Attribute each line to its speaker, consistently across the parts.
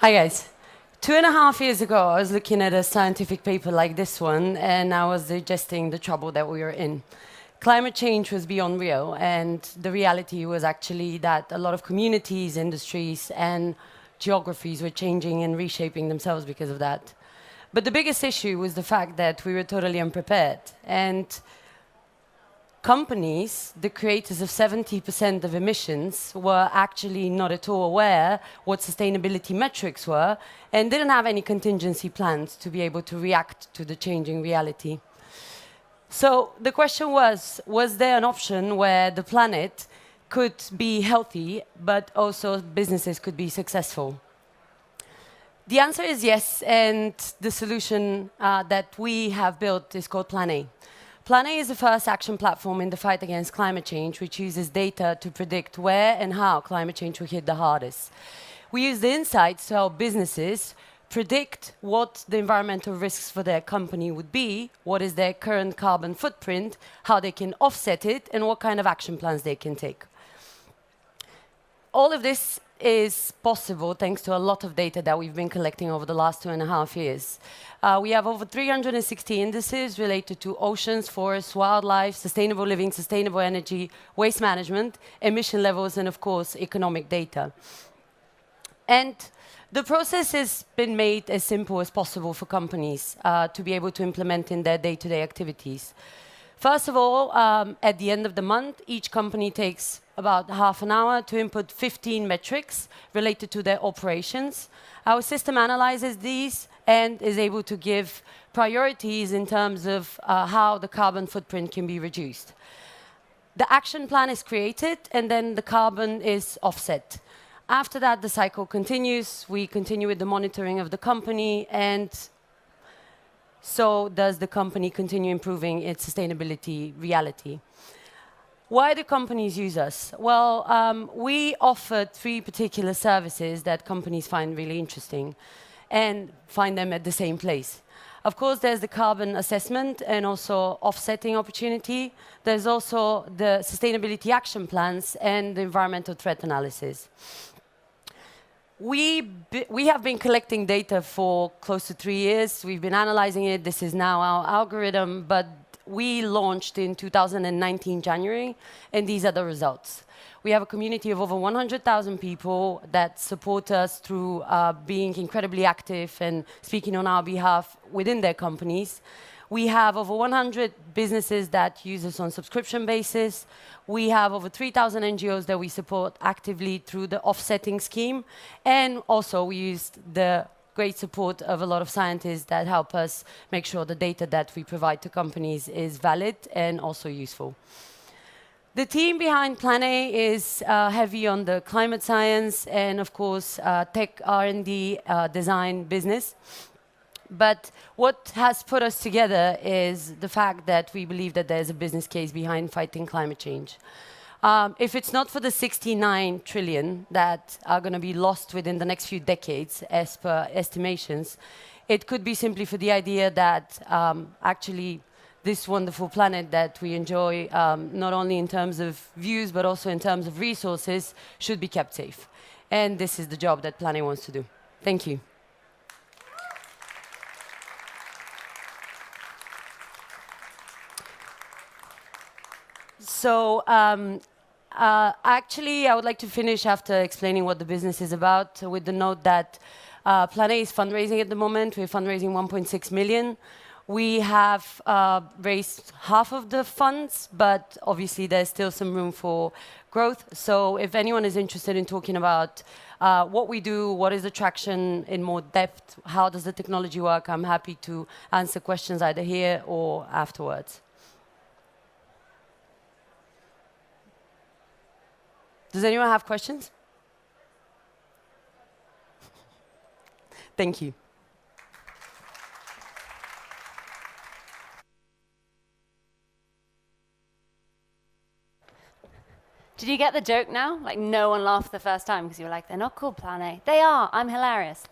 Speaker 1: Hi guys. 2.5 years ago, I was looking at a scientific paper like this one, and I was digesting the trouble that we were in. Climate change was beyond real, and the reality was actually that a lot of communities, industries, and geographies were changing and reshaping themselves because of that. But the biggest issue was the fact that we were totally unprepared. And companies, the creators of 70% of emissions, were actually not at all aware what sustainability metrics were and didn't have any contingency plans to be able to react to the changing reality. So the question was there an option where the planet could be healthy, but also businesses could be successful? The answer is yes, and the solution that we have built is called Plan A. Plan A is the first action platform in the fight against climate change, which uses data to predict where and how climate change will hit the hardest. We use the insights to help businesses predict what the environmental risks for their company would be, what is their current carbon footprint, how they can offset it, and what kind of action plans they can take. All of this is possible thanks to a lot of data that we've been collecting over the last 2.5 years. We have over 360 indices related to oceans, forests, wildlife, sustainable living, sustainable energy, waste management, emission levels, and of course, economic data. And the process has been made as simple as possible for companies to be able to implement in their day-to-day activities. First of all, at the end of the month, each company takes about half an hour to input 15 metrics related to their operations. Our system analyzes these and is able to give priorities in terms of how the carbon footprint can be reduced. The action plan is created, and then the carbon is offset. After that, the cycle continues. We continue with the monitoring of the company, and so does the company continue improving its sustainability reality. Why do companies use us? Well, we offer 3 particular services that companies find really interesting and find them at the same place. Of course, there's the carbon assessment and also offsetting opportunity. There's also the sustainability action plans and the environmental threat analysis. We have been collecting data for close to 3 years. We've been analyzing it. This is now our algorithm, but we launched in 2019 January, and these are the results. We have a community of over 100,000 people that support us through being incredibly active and speaking on our behalf within their companies. We have over 100 businesses that use us on subscription basis. We have over 3,000 NGOs that we support actively through the offsetting scheme. And also we use the great support of a lot of scientists that help us make sure the data that we provide to companies is valid and also useful. The team behind Plan A is heavy on the climate science and, of course, tech R&D design business. But what has put us together is the fact that we believe that there's a business case behind fighting climate change. If it's not for the 69 trillion that are going to be lost within the next few decades, as per estimations, it could be simply for the idea that actually this wonderful planet that we enjoy, not only in terms of views, but also in terms of resources, should be kept safe. And this is the job that Plan A wants to do. Thank you. So actually, I would like to finish after explaining what the business is about with the note that Plan A is fundraising at the moment. We're fundraising 1.6 million. We have raised half of the funds, but obviously there's still some room for growth. So if anyone is interested in talking about what we do, what is the traction in more depth, how does the technology work, I'm happy to answer questions either here or afterwards. Does anyone have questions? Thank you.
Speaker 2: Did you get the joke now? Like no one laughed the first time because you were like, they're not called Plan A. They are. I'm hilarious.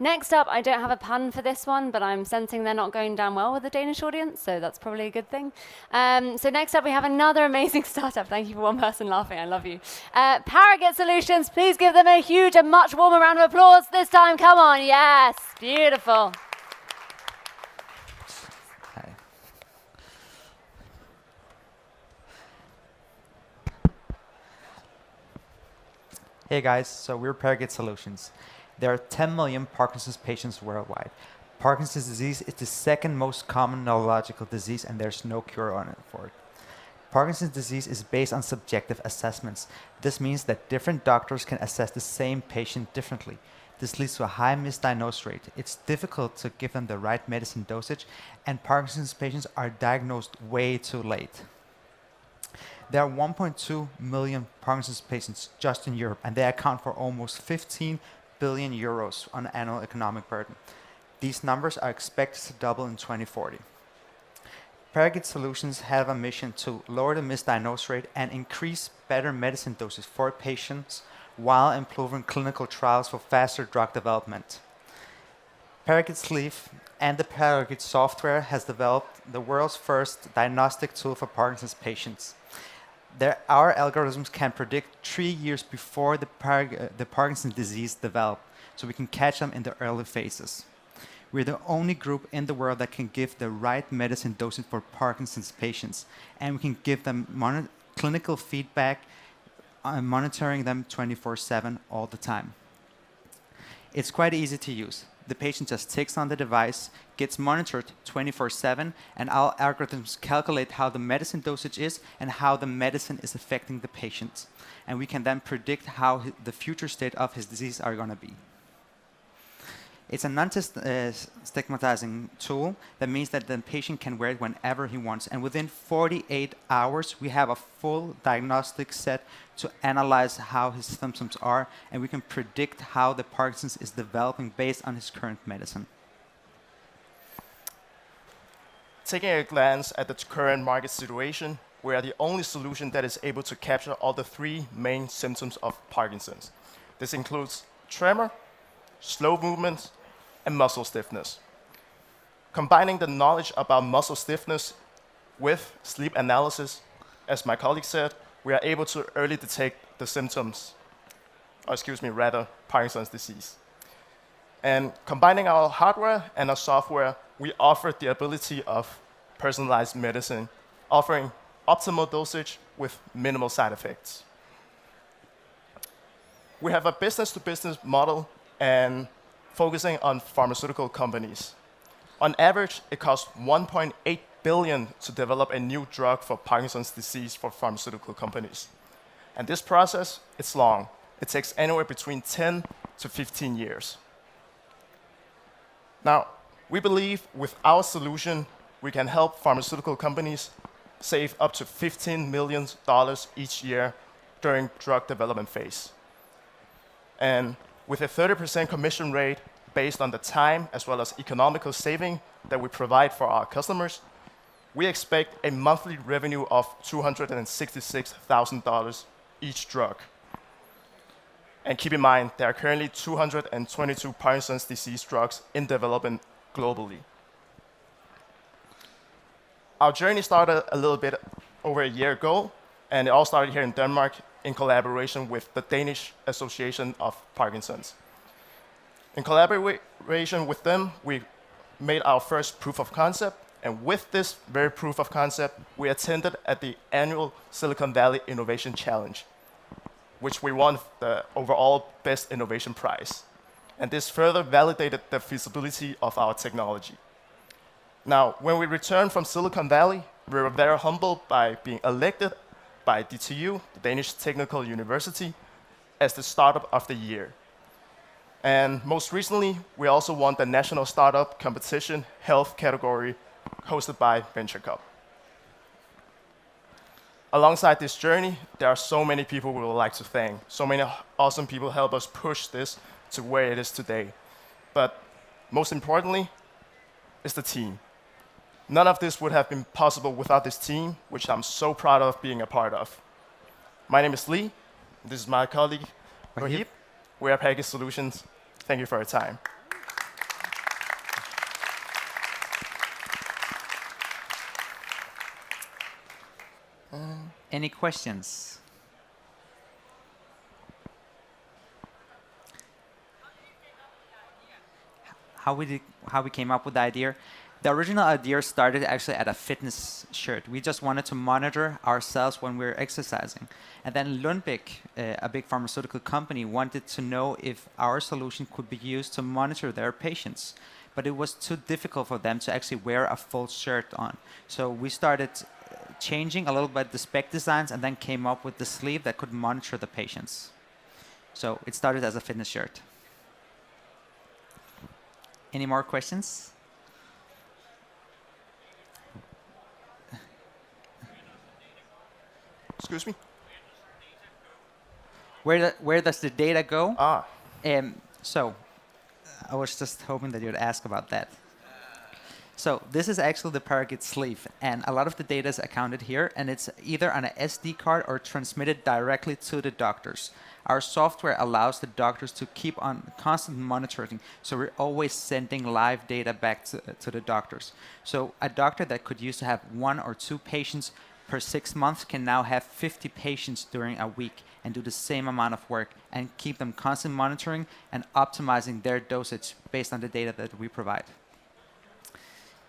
Speaker 2: Next up, I don't have a pun for this one, but I'm sensing they're not going down well with the Danish audience, so that's probably a good thing. So next up, we have another amazing startup. Thank you for one person laughing. I love you. Paragon Solutions, please give them a huge and much warmer round of applause this time. Come on. Yes. Beautiful.
Speaker 3: Hey guys, so we're Paragon Solutions. There are 10 million Parkinson's patients worldwide. Parkinson's disease is the second most common neurological disease and there's no cure on it for it. Parkinson's disease is based on subjective assessments. This means that different doctors can assess the same patient differently. This leads to a high misdiagnosis rate. It's difficult to give them the right medicine dosage, and Parkinson's patients are diagnosed way too late. There are 1.2 million Parkinson's patients just in Europe, and they account for almost 15 billion euros on annual economic burden. These numbers are expected to double in 2040. Paragon Solutions have a mission to lower the misdiagnosis rate and increase better medicine doses for patients while improving clinical trials for faster drug development. Paragon Sleeve and the Paragon software has developed the world's first diagnostic tool for Parkinson's patients. Our algorithms can predict 3 years before the Parkinson's disease develops, so we can catch them in the early phases. We're the only group in the world that can give the right medicine dosage for Parkinson's patients, and we can give them clinical feedback, monitoring them 24/7 all the time. It's quite easy to use. The patient just ticks on the device, gets monitored 24/7, and our algorithms calculate how the medicine dosage is and how the medicine is affecting the patient. And we can then predict how the future state of his disease are going to be. It's a non-stigmatizing tool. That means that the patient can wear it whenever he wants. And within 48 hours, we have a full diagnostic set to analyze how his symptoms are, and we can predict how the Parkinson's is developing based on his current medicine.
Speaker 4: Taking a glance at the current market situation, we are the only solution that is able to capture all the 3 main symptoms of Parkinson's. This includes tremor, slow movements, and muscle stiffness. Combining the knowledge about muscle stiffness with sleep analysis, as my colleague said, we are able to early detect the symptoms, or rather, Parkinson's disease. And combining our hardware and our software, we offer the ability of personalized medicine, offering optimal dosage with minimal side effects. We have a business-to-business model and focusing on pharmaceutical companies. On average, it costs 1.8 billion to develop a new drug for Parkinson's disease for pharmaceutical companies. And this process, it's long. It takes anywhere between 10 to 15 years. Now, we believe with our solution, we can help pharmaceutical companies save up to $15 million each year during drug development phase. And with a 30% commission rate based on the time as well as economical saving that we provide for our customers, we expect a monthly revenue of $266,000 each drug. And keep in mind, there are currently 222 Parkinson's disease drugs in development globally. Our journey started a little bit over a year ago, and it all started here in Denmark in collaboration with the Danish Association of Parkinson's. In collaboration with them, we made our first proof of concept, and with this very proof of concept, we attended at the annual Silicon Valley Innovation Challenge, which we won the overall Best Innovation Prize. And this further validated the feasibility of our technology. Now, when we returned from Silicon Valley, we were very humbled by being elected by DTU, the Danish Technical University, as the Startup of the Year. And most recently, we also won the National Startup Competition Health category, hosted by Venture Cup. Alongside this journey, there are so many people we would like to thank. So many awesome people help us push this to where it is today. But most importantly, is the team. None of this would have been possible without this team, which I'm so proud of being a part of. My name is Lee. This is my colleague, Rohit. We are Package Solutions. Thank you for your time.
Speaker 3: Any questions? How we came up with the idea? The original idea started actually at a fitness shirt. We just wanted to monitor ourselves when we were exercising. And then Lundbeck, a big pharmaceutical company, wanted to know if our solution could be used to monitor their patients. But it was too difficult for them to actually wear a full shirt on. So we started changing a little bit the spec designs and then came up with the sleeve that could monitor the patients. So it started as a fitness shirt. Any more questions?
Speaker 4: Excuse me?
Speaker 3: Where does the data go?
Speaker 4: Ah,
Speaker 3: So I was just hoping that you'd ask about that. So this is actually the Paragon sleeve, and a lot of the data is accounted here, and it's either on an SD card or transmitted directly to the doctors. Our software allows the doctors to keep on constant monitoring, so we're always sending live data back to the doctors. So a doctor that could used to have 1 or 2 patients per 6 months can now have 50 patients during a week and do the same amount of work and keep them constant monitoring and optimizing their dosage based on the data that we provide.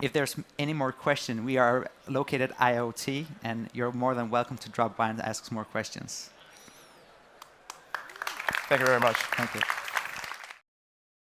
Speaker 3: If there's any more question, we are located at IoT, and you're more than welcome to drop by and ask some more questions.
Speaker 4: thank you very much.
Speaker 3: Thank you.